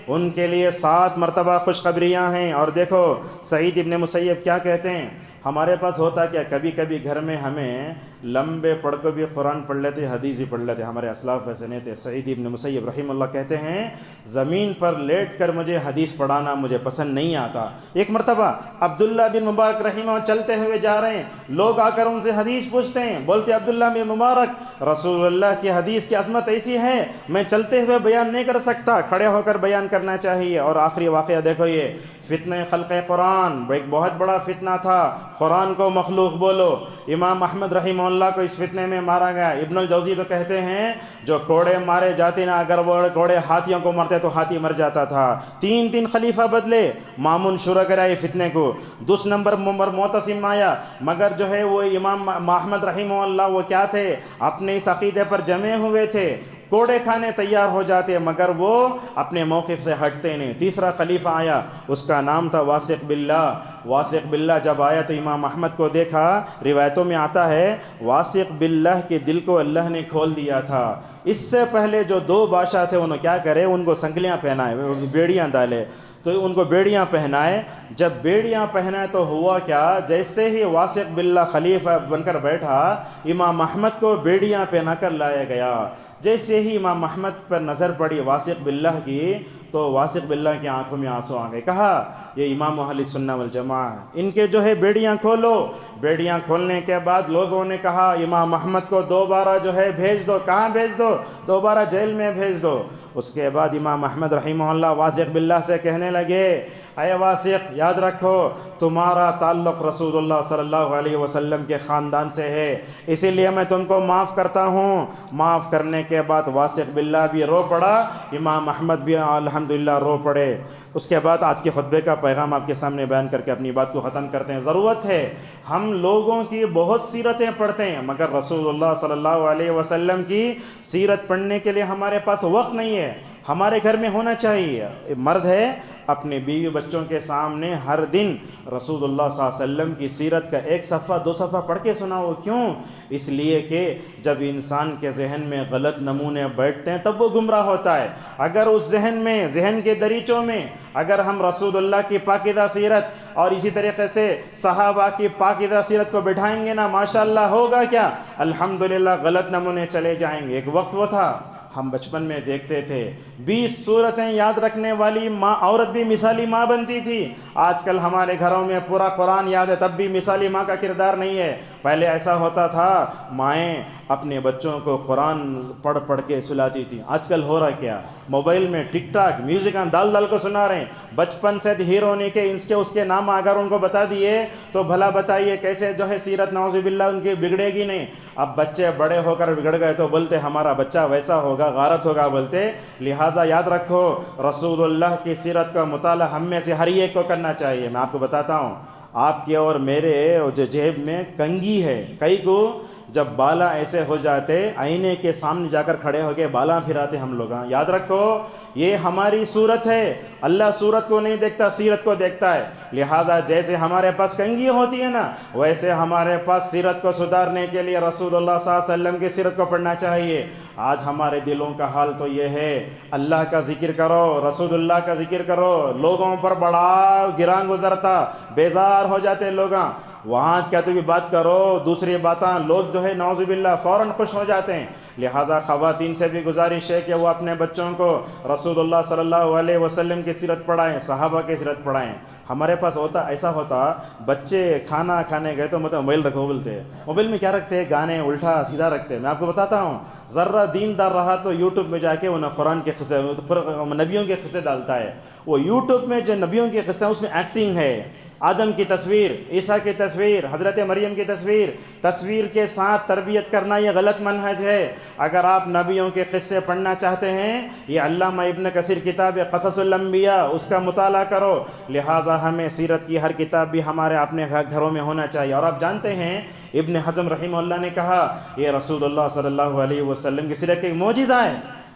ان کے لیے 7 مرتبہ خوشخبریاں ہیں۔ اور دیکھو سعید ابن مسیب کیا کہتے ہیں، ہمارے پاس ہوتا کیا کبھی کبھی گھر میں ہمیں لمبے پڑھ کو بھی قرآن پڑھ لیتے، حدیث بھی پڑھ لیتے، ہمارے اسلاف ویسے نہیں تھے۔ سعید ابن مسیب رحمہ اللہ کہتے ہیں زمین پر لیٹ کر مجھے حدیث پڑھانا مجھے پسند نہیں آتا۔ ایک مرتبہ عبداللہ بن مبارک رحمہ اللہ چلتے ہوئے جا رہے ہیں، لوگ آ کر ان سے حدیث پوچھتے ہیں، بولتے عبداللہ بن مبارک رسول اللہ کی حدیث کی عظمت ایسی ہے میں چلتے ہوئے بیان نہیں کر سکتا، کھڑے ہو کر بیان کرنا چاہیے۔ اور آخری واقعہ دیکھو، یہ فتنہ خلق قرآن ایک بہت بڑا فتنہ تھا، قرآن کو مخلوق بولو۔ امام احمد رحمہ اللہ کو اس فتنے میں مارا گیا۔ ابن الجوزی تو کہتے ہیں جو کوڑے مارے جاتے نا، اگر وہ کوڑے ہاتھیوں کو مارتے تو ہاتھی مر جاتا تھا۔ 3 خلیفہ بدلے، مامون شروع کرا یہ فتنے کو۔ 2 نمبر معتصم آیا، مگر جو ہے وہ امام احمد رحمہ اللہ وہ کیا تھے، اپنے اس عقیدے پر جمے ہوئے تھے، کوڑے کھانے تیار ہو جاتے مگر وہ اپنے موقف سے ہٹتے نہیں۔ 3 خلیفہ آیا، اس کا نام تھا واسق باللہ۔ واسق باللہ جب آیا تو امام احمد کو دیکھا، روایتوں میں آتا ہے واسق باللہ کے دل کو اللہ نے کھول دیا تھا۔ اس سے پہلے جو 2 بادشاہ تھے انہوں کیا کرے، ان کو سنگلیاں پہنائے، بیڑیاں ڈالے، تو ان کو بیڑیاں پہنائے۔ جب بیڑیاں پہنائے تو ہوا کیا، جیسے ہی واسق باللہ خلیفہ بن کر بیٹھا، امام احمد کو بیڑیاں پہنا کر لایا گیا۔ جیسے ہی امام احمد پر نظر پڑی واسق باللہ کی تو واسق باللہ کی آنکھوں میں آنسو آ گئے۔ کہا یہ امام اہل سنہ والجماعہ، ان کے جو ہے بیڑیاں کھولو۔ بیڑیاں کھولنے کے بعد لوگوں نے کہا امام احمد کو دوبارہ جو ہے بھیج دو۔ کہاں بھیج دو؟ دوبارہ جیل میں بھیج دو۔ اس کے بعد امام احمد رحمہ اللہ واسق باللہ سے کہنے لگے اے واسق یاد رکھو تمہارا تعلق رسول اللہ صلی اللہ علیہ وسلم کے خاندان سے ہے، اسی لیے میں تم کو معاف کرتا ہوں۔ معاف کرنے کے بعد واسق باللہ بھی رو پڑا، امام احمد بھی الحمدللہ رو پڑے۔ اس کے بعد آج کے خطبے کا پیغام آپ کے سامنے بیان کر کے اپنی بات کو ختم کرتے ہیں۔ ضرورت ہے ہم لوگوں کی بہت سیرتیں پڑھتے ہیں مگر رسول اللہ صلی اللہ علیہ وسلم کی سیرت پڑھنے کے لیے ہمارے پاس وقت نہیں ہے۔ ہمارے گھر میں ہونا چاہیے۔ مرد ہے اپنے بیوی بچوں کے سامنے ہر دن رسول اللہ صلی اللہ علیہ وسلم کی سیرت کا 1 صفحہ 2 صفحہ پڑھ کے سناؤ۔ کیوں؟ اس لیے کہ جب انسان کے ذہن میں غلط نمونے بیٹھتے ہیں تب وہ گمراہ ہوتا ہے۔ اگر اس ذہن کے دریچوں میں اگر ہم رسول اللہ کی پاکیزہ سیرت اور اسی طریقے سے صحابہ کی پاکیزہ سیرت کو بٹھائیں گے نا، ماشاءاللہ ہوگا کیا؟ الحمدللہ غلط نمونے چلے جائیں گے۔ ایک وقت وہ تھا ہم بچپن میں دیکھتے تھے 20 سورتیں یاد رکھنے والی ماں عورت بھی مثالی ماں بنتی تھی۔ آج کل ہمارے گھروں میں پورا قرآن یاد ہے تب بھی مثالی ماں کا کردار نہیں ہے۔ پہلے ایسا ہوتا تھا مائیں اپنے بچوں کو قرآن پڑھ کے سلاتی تھی۔ آج کل ہو رہا کیا؟ موبائل میں ٹک ٹاک میوزک ڈال کو سنا رہے ہیں۔ بچپن سے ہیرونی کے اس کے نام اگر ان کو بتا دیے تو بھلا بتائیے کیسے جو ہے سیرت نعوذ باللہ ان کی بگڑے گی نہیں۔ اب بچے بڑے ہو کر بگڑ گئے تو بولتے ہمارا بچہ ویسا ہوگا، غارت ہوگا بولتے۔ لہٰذا یاد رکھو رسول اللہ کی سیرت کا مطالعہ ہم میں سے ہر ایک کو کرنا چاہیے۔ میں آپ کو بتاتا ہوں، آپ کے اور میرے جو جیب میں کنگھی ہے، کئی کو جب بالا ایسے ہو جاتے آئینے کے سامنے جا کر کھڑے ہو کے بالا پھراتے ہم لوگ۔ یاد رکھو یہ ہماری صورت ہے، اللہ صورت کو نہیں دیکھتا سیرت کو دیکھتا ہے۔ لہٰذا جیسے ہمارے پاس کنگھی ہوتی ہے نا، ویسے ہمارے پاس سیرت کو سدھارنے کے لیے رسول اللہ صلی اللہ علیہ وسلم کی سیرت کو پڑھنا چاہیے۔ آج ہمارے دلوں کا حال تو یہ ہے، اللہ کا ذکر کرو، رسول اللہ کا ذکر کرو، لوگوں پر بڑا گراں گزرتا، بیزار ہو جاتے لوگ۔ وہاں کیا تو بھی بات کرو دوسری باتیں لوگ جو ہے نعوذ باللہ فوراً خوش ہو جاتے ہیں۔ لہٰذا خواتین سے بھی گزارش ہے کہ وہ اپنے بچوں کو رسول اللہ صلی اللہ علیہ وسلم کی سیرت پڑھائیں، صحابہ کی سیرت پڑھائیں۔ ہمارے پاس ایسا ہوتا بچے کھانا کھانے گئے تو موبائل رکھو بولتے، موبائل میں کیا رکھتے ہیں؟ گانے الٹا سیدھا رکھتے ہیں۔ میں آپ کو بتاتا ہوں ذرا دیندار رہا تو یوٹیوب میں جا کے انہیں قرآن کے قصے نبیوں کے قصے ڈالتا ہے۔ وہ یوٹیوب میں جو نبیوں کے قصے ہیں اس میں ایکٹنگ ہے، آدم کی تصویر، عیسیٰ کی تصویر، حضرت مریم کی تصویر کے ساتھ تربیت کرنا یہ غلط منہج ہے۔ اگر آپ نبیوں کے قصے پڑھنا چاہتے ہیں، یہ علامہ ابن کثیر کتاب قصص الانبیاء اس کا مطالعہ کرو۔ لہٰذا ہمیں سیرت کی ہر کتاب بھی ہمارے اپنے گھروں میں ہونا چاہیے۔ اور آپ جانتے ہیں ابن حزم رحمہ اللہ نے کہا یہ رسول اللہ صلی اللہ علیہ وسلم کی سیرت ایک معجزہ ہے،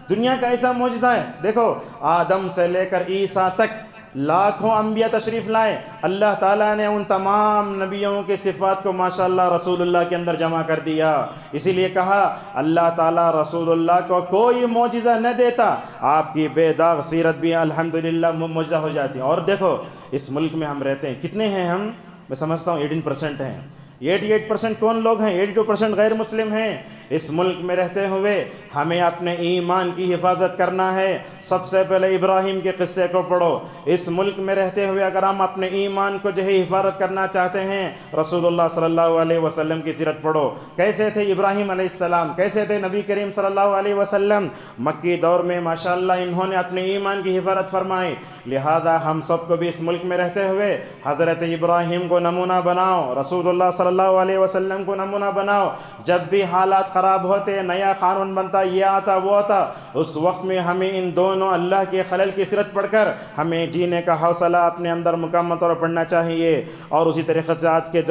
دنیا کا ایسا معجزہ ہے۔ دیکھو آدم سے لے کر عیسیٰ تک لاکھوں انبیاء تشریف لائے، اللہ تعالیٰ نے ان تمام نبیوں کے صفات کو ماشاءاللہ رسول اللہ کے اندر جمع کر دیا۔ اسی لیے کہا اللہ تعالیٰ رسول اللہ کو کوئی معجزہ نہ دیتا، آپ کی بے داغ سیرت بھی الحمدللہ معجزہ ہو جاتی۔ اور دیکھو اس ملک میں ہم رہتے ہیں، کتنے ہیں ہم؟ میں سمجھتا ہوں 18% ہیں۔ 88% کون لوگ ہیں؟ 82% غیر مسلم ہیں۔ اس ملک میں رہتے ہوئے ہمیں اپنے ایمان کی حفاظت کرنا ہے۔ سب سے پہلے ابراہیم کے قصے کو پڑھو۔ اس ملک میں رہتے ہوئے اگر ہم اپنے ایمان کو جو ہے حفاظت کرنا چاہتے ہیں، رسول اللہ صلی اللہ علیہ وسلم کی سیرت پڑھو۔ کیسے تھے ابراہیم علیہ السلام، کیسے تھے نبی کریم صلی اللہ علیہ وسلم؟ مکی دور میں ماشاءاللہ انہوں نے اپنے ایمان کی حفاظت فرمائی۔ لہذا ہم سب کو بھی اس ملک میں رہتے ہوئے حضرت ابراہیم کو نمونہ بناؤ، رسول اللہ صلی اللہ علیہ وسلم کو نمونہ بناؤ۔ جب بھی حالات خراب ہوتے، نیا قانون بنتا، یہ آتا وہ آتا، اس وقت میں ہمیں ان دونوں اللہ کے خلل کی سیرت پڑھ کر ہمیں جینے کا حوصلہ اپنے اندر مکمل طور پر پڑھنا چاہیے۔ اور اسی طریقے سے آج کے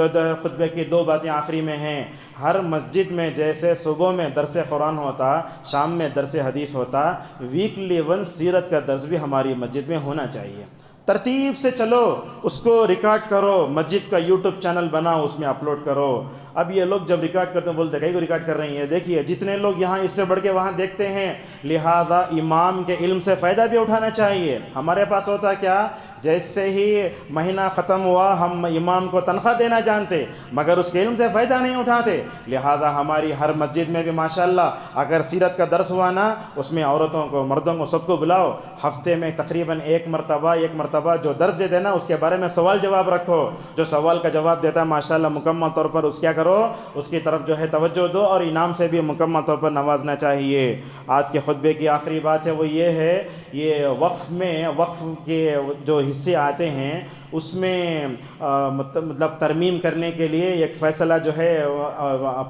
خطبے کی 2 باتیں آخری میں ہیں۔ ہر مسجد میں جیسے صبح میں درس قرآن ہوتا، شام میں درس حدیث ہوتا، ویکلی 1 سیرت کا درس بھی ہماری مسجد میں ہونا چاہیے۔ ترتیب سے چلو، اس کو ریکارڈ کرو، مسجد کا یوٹیوب چینل بناؤ، اس میں اپلوڈ کرو۔ اب یہ لوگ جب ریکارڈ کرتے ہیں بولتے ہیں کئی کو ریکارڈ کر رہی ہیں، دیکھیے جتنے لوگ یہاں اس سے بڑھ کے وہاں دیکھتے ہیں۔ لہذا امام کے علم سے فائدہ بھی اٹھانا چاہیے۔ ہمارے پاس ہوتا کیا، جیسے ہی مہینہ ختم ہوا ہم امام کو تنخواہ دینا جانتے مگر اس کے علم سے فائدہ نہیں اٹھاتے۔ لہذا ہماری ہر مسجد میں بھی ماشاءاللہ اگر سیرت کا درس ہوا نا، اس میں عورتوں کو مردوں کو سب کو بلاؤ، ہفتے میں تقریباً ایک مرتبہ جو درس دے دینا اس کے بارے میں سوال جواب رکھو۔ جو سوال کا جواب دیتا ہے ماشاءاللہ مکمل طور پر اس کیا کرو، اس کی طرف جو ہے توجہ دو، اور انعام سے بھی مکمل طور پر نوازنا چاہیے۔ آج کے خطبے کی آخری بات ہے وہ یہ ہے، یہ وقف کے جو حصے آتے ہیں اس میں مطلب ترمیم کرنے کے لیے ایک فیصلہ جو ہے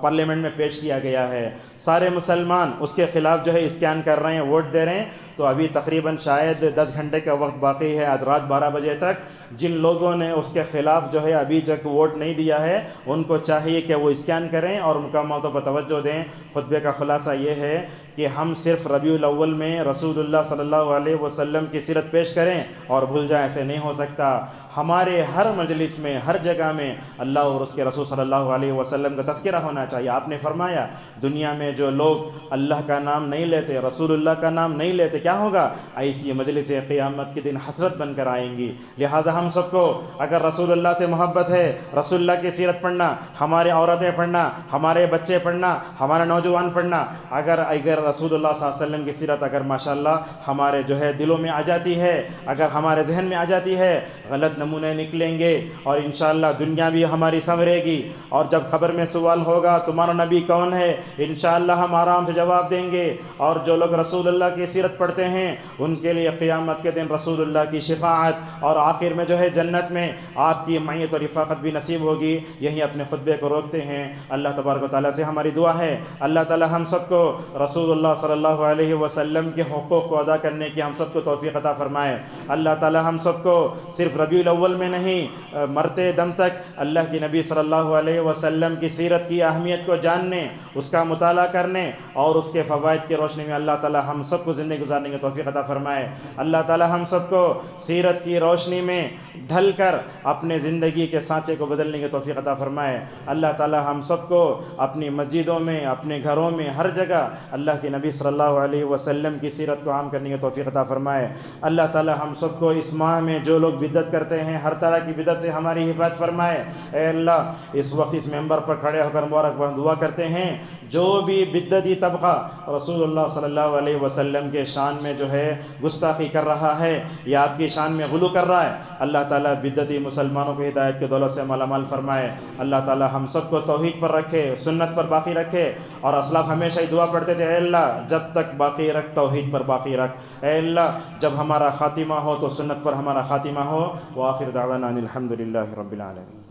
پارلیمنٹ میں پیش کیا گیا ہے۔ سارے مسلمان اس کے خلاف جو ہے اسکین کر رہے ہیں، ووٹ دے رہے ہیں۔ تو ابھی تقریباً شاید 10 گھنٹے کا وقت باقی ہے، آج رات رات 12 بجے تک جن لوگوں نے اس کے خلاف جو ہے ابھی تک ووٹ نہیں دیا ہے ان کو چاہیے کہ وہ اسکین کریں اور مکمل طور پر توجہ دیں۔ خطبے کا خلاصہ یہ ہے کہ ہم صرف ربیع الاول میں رسول اللہ صلی اللہ علیہ وسلم کی سیرت پیش کریں اور بھول جائیں، ایسے نہیں ہو سکتا۔ ہمارے ہر مجلس میں، ہر جگہ میں اللہ اور اس کے رسول صلی اللہ علیہ وسلم کا تذکرہ ہونا چاہیے۔ آپ نے فرمایا دنیا میں جو لوگ اللہ کا نام نہیں لیتے، رسول اللہ کا نام نہیں لیتے، کیا ہوگا؟ ایسی مجلس قیامت کے دن حسرت بن کر آئیں گی۔ لہٰذا ہم سب کو اگر رسول اللہ سے محبت ہے، رسول اللہ کی سیرت پڑھنا، ہمارے عورتیں پڑھنا، ہمارے بچے پڑھنا، ہمارے نوجوان پڑھنا، اگر رسول اللہ صلی اللہ علیہ وسلم کی سیرت اگر ماشاءاللہ ہمارے جو ہے دلوں میں آ جاتی ہے، اگر ہمارے ذہن میں آ جاتی ہے، غلط نمونے نکلیں گے اور انشاءاللہ دنیا بھی ہماری سنورے گی، اور جب خبر میں سوال ہوگا تمہارا نبی کون ہے، انشاءاللہ ہم آرام سے جواب دیں گے۔ اور جو لوگ رسول اللہ کی سیرت پڑھتے ہیں ان کے لیے قیامت کے دن رسول اللہ کی شفاعت اور آخر میں جو ہے جنت میں آپ کی معیت اور رفاقت بھی نصیب ہوگی۔ یہی اپنے خطبے کو روکتے ہیں۔ اللہ تبارک و تعالیٰ سے ہماری دعا ہے اللہ تعالیٰ ہم سب کو رسول اللہ صلی اللہ علیہ وسلم کے حقوق کو ادا کرنے کی ہم سب کو توفیق عطا فرمائے۔ اللہ تعالیٰ ہم سب کو صرف ربیع الاول میں نہیں، مرتے دم تک اللہ کی نبی صلی اللہ علیہ وسلم کی سیرت کی اہمیت کو جاننے، اس کا مطالعہ کرنے اور اس کے فوائد کی روشنی میں اللہ تعالیٰ ہم سب کو زندگی گزارنے کی توفیق عطا فرمائے۔ اللہ تعالیٰ ہم سب کو سیرت کی روشنی میں ڈھل کر اپنے زندگی کے سانچے کو بدلنے کی توفیق عطا فرمائے۔ اللہ تعالیٰ ہم سب کو اپنی مسجدوں میں، اپنے گھروں میں، ہر جگہ اللہ کے نبی صلی اللہ علیہ وسلم کی سیرت کو عام کرنے کی توفیق عطا فرمائے۔ اللہ تعالیٰ ہم سب کو اس ماہ میں جو لوگ بدعت کرتے ہیں ہر طرح کی بدعت سے ہماری حفاظت فرمائے۔ اے اللہ اس وقت اس ممبر پر کھڑے ہو کر مبارکباد دعا کرتے ہیں جو بھی بدعتی طبقہ رسول اللہ صلی اللہ علیہ وسلم کے شان میں جو ہے گستاخی کر رہا ہے یا آپ کی شان میں غلو کر رہا ہے، اللہ تعالیٰ بدعتی مسلمانوں کو ہدایت کے دولت سے مالا مال فرمائے۔ اللہ تعالیٰ ہم سب کو توحید پر رکھے، سنت پر باقی رکھے، اور اسلاف ہمیشہ ہی دعا پڑھتے تھے اے اللہ جب تک باقی رکھ، توحید پر باقی رکھ، اے اللہ جب ہمارا خاتمہ ہو تو سنت پر ہمارا خاتمہ ہو۔ وآخر دعوانا ان الحمد للہ رب العالمین۔